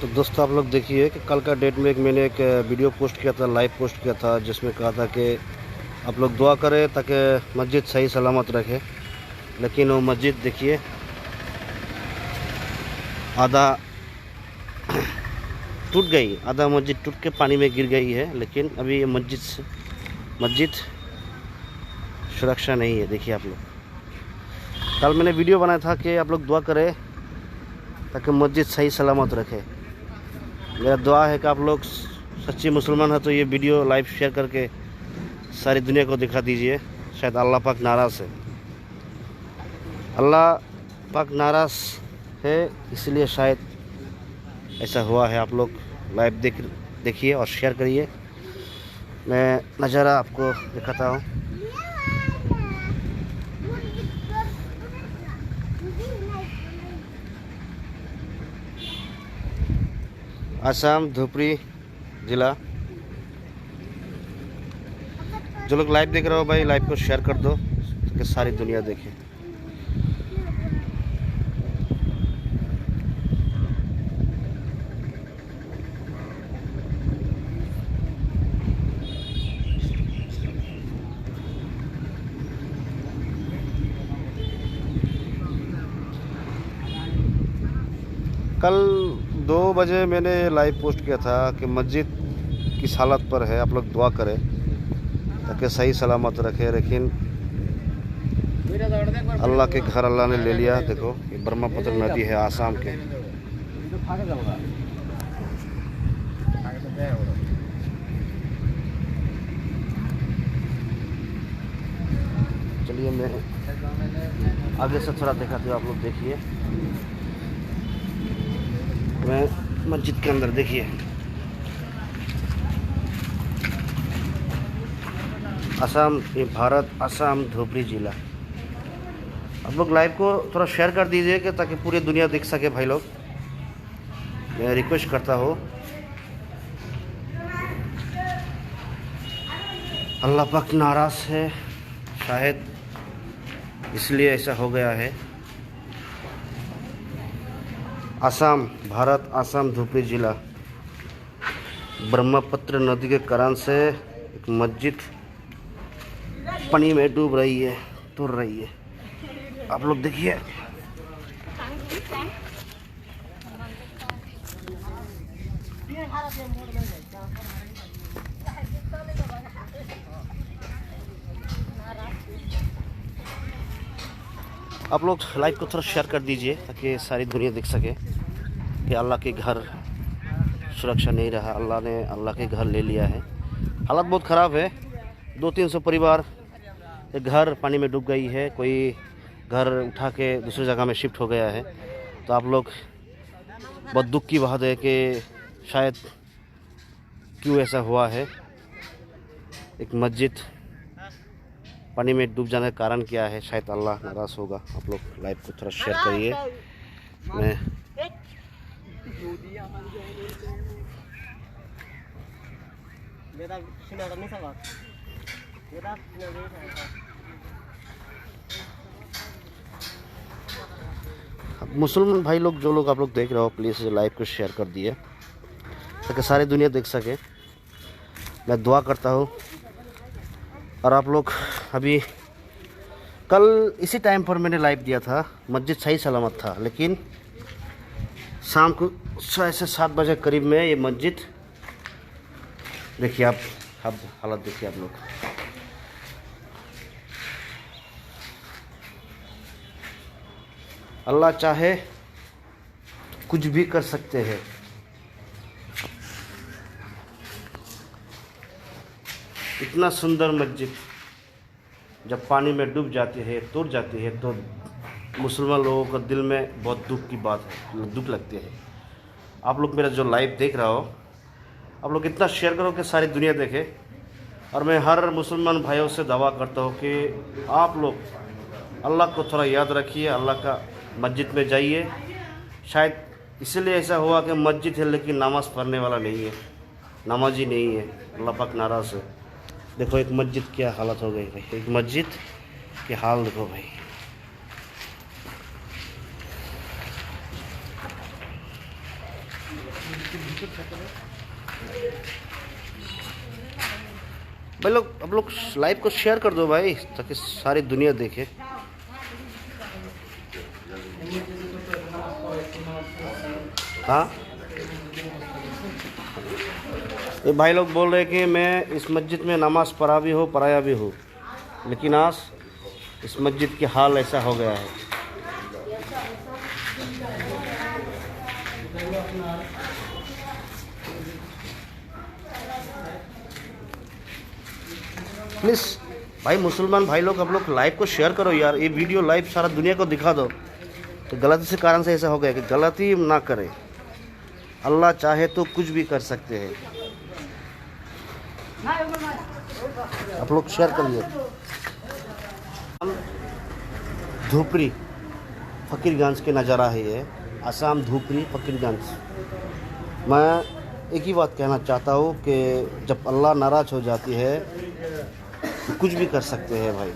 तो दोस्तों आप लोग देखिए कि कल का डेट में मैंने एक वीडियो पोस्ट किया था, लाइव पोस्ट किया था, जिसमें कहा था कि आप लोग दुआ करें ताकि मस्जिद सही सलामत रखे। लेकिन वो मस्जिद देखिए आधा टूट गई, आधा मस्जिद टूट के पानी में गिर गई है। लेकिन अभी ये मस्जिद सुरक्षा नहीं है। देखिए आप लोग, कल मैंने वीडियो बनाया था कि आप लोग दुआ करें ताकि मस्जिद सही सलामत रखे। मेरा दुआ है कि आप लोग सच्ची मुसलमान हैं तो ये वीडियो लाइव शेयर करके सारी दुनिया को दिखा दीजिए। शायद अल्लाह पाक नाराज़ है, अल्लाह पाक नाराज़ है, इसलिए शायद ऐसा हुआ है। आप लोग लाइव देखिए और शेयर करिए। मैं नज़ारा आपको दिखाता हूँ। आसाम धुबरी ज़िला। जो लोग लाइव देख रहे हो भाई, लाइव को शेयर कर दो ताकि सारी दुनिया देखे। कल 2 बजे मैंने लाइव पोस्ट किया था कि मस्जिद किस हालत पर है, आप लोग दुआ करें ताकि सही सलामत रखे। लेकिन अल्लाह के घर अल्लाह ने ले लिया। देखो ये ब्रह्मपुत्र नदी है आसाम के। चलिए मैं आगे से थोड़ा दिखाती हूँ, आप लोग देखिए। मैं मस्जिद के अंदर देखिए, असम, ये भारत, असम धुबरी ज़िला। आप लोग लाइव को थोड़ा शेयर कर दीजिए कि ताकि पूरी दुनिया देख सके भाई लोग। मैं रिक्वेस्ट करता हूँ। अल्लाह पाक नाराज़ है शायद, इसलिए ऐसा हो गया है। असम, भारत, असम धुबरी ज़िला। ब्रह्मपुत्र नदी के कारण से एक मस्जिद पानी में डूब रही है, तैर रही है। आप लोग देखिए। आप लोग लाइव को थोड़ा शेयर कर दीजिए ताकि सारी दुनिया देख सके कि अल्लाह के घर सुरक्षा नहीं रहा। अल्लाह के घर ले लिया है। हालत बहुत ख़राब है। 200-300 परिवार, एक घर पानी में डूब गई है। कोई घर उठा के दूसरी जगह में शिफ्ट हो गया है। तो आप लोग, बहुत दुख की बात है कि शायद क्यों ऐसा हुआ है। एक मस्जिद पानी में डूब जाने का कारण क्या है, शायद अल्लाह नाराज़ होगा। आप लोग लाइव को थोड़ा शेयर करिए। मैं मुसलमान भाई लोग, जो लोग आप लोग देख रहे हो, प्लीज़ लाइव को शेयर कर दिए ताकि सारी दुनिया देख सके। मैं दुआ करता हूँ। और आप लोग अभी, कल इसी टाइम पर मैंने लाइव दिया था, मस्जिद सही सलामत था। लेकिन शाम को 6 से 7 बजे करीब में ये मस्जिद देखिए। आप अब हालत देखिए आप लोग। अल्लाह चाहे कुछ भी कर सकते हैं। इतना सुंदर मस्जिद जब पानी में डूब जाती है, टूट जाती है, तो मुसलमान लोगों को दिल में बहुत दुख की बात है, दुख लगती है। आप लोग मेरा जो लाइव देख रहा हो, आप लोग इतना शेयर करो कि सारी दुनिया देखे। और मैं हर मुसलमान भाइयों से दावा करता हूँ कि आप लोग अल्लाह को थोड़ा याद रखिए, अल्लाह का मस्जिद में जाइए। शायद इसलिए ऐसा हुआ कि मस्जिद है लेकिन नमाज़ पढ़ने वाला नहीं है, नमाजी नहीं है। अल्लाह पाक नाराज़ है। देखो एक मस्जिद क्या हालत हो गई भाई, एक मस्जिद के हाल देखो भाई। भाई लोग, अब लोग लाइव को शेयर कर दो भाई, ताकि सारी दुनिया देखे। हाँ, ये भाई लोग बोल रहे हैं कि मैं इस मस्जिद में नमाज पढ़ा भी हूँ, पढ़ाया भी हूँ, लेकिन आज इस मस्जिद की हाल ऐसा हो गया है। प्लीज़ भाई मुसलमान भाई लोग, अब लोग लाइव को शेयर करो यार, ये वीडियो लाइव सारा दुनिया को दिखा दो। तो गलती से कारण से ऐसा हो गया कि गलती ना करें। अल्लाह चाहे तो कुछ भी कर सकते हैं। आप लोग शेयर करिए। धूपरी फकीरगंज के नज़ारा है ये, आसाम धूपरी फकीरगंज। मैं एक ही बात कहना चाहता हूँ कि जब अल्लाह नाराज़ हो जाती है तो कुछ भी कर सकते हैं भाई।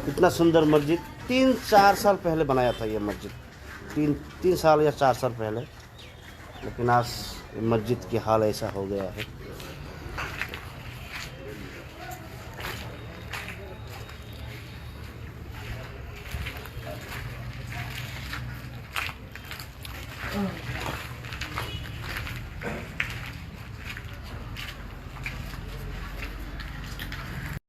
इतना सुंदर मस्जिद 3-4 साल पहले बनाया था ये मस्जिद, 3 साल या 4 साल पहले, लेकिन आज मस्जिद की हाल ऐसा हो गया है।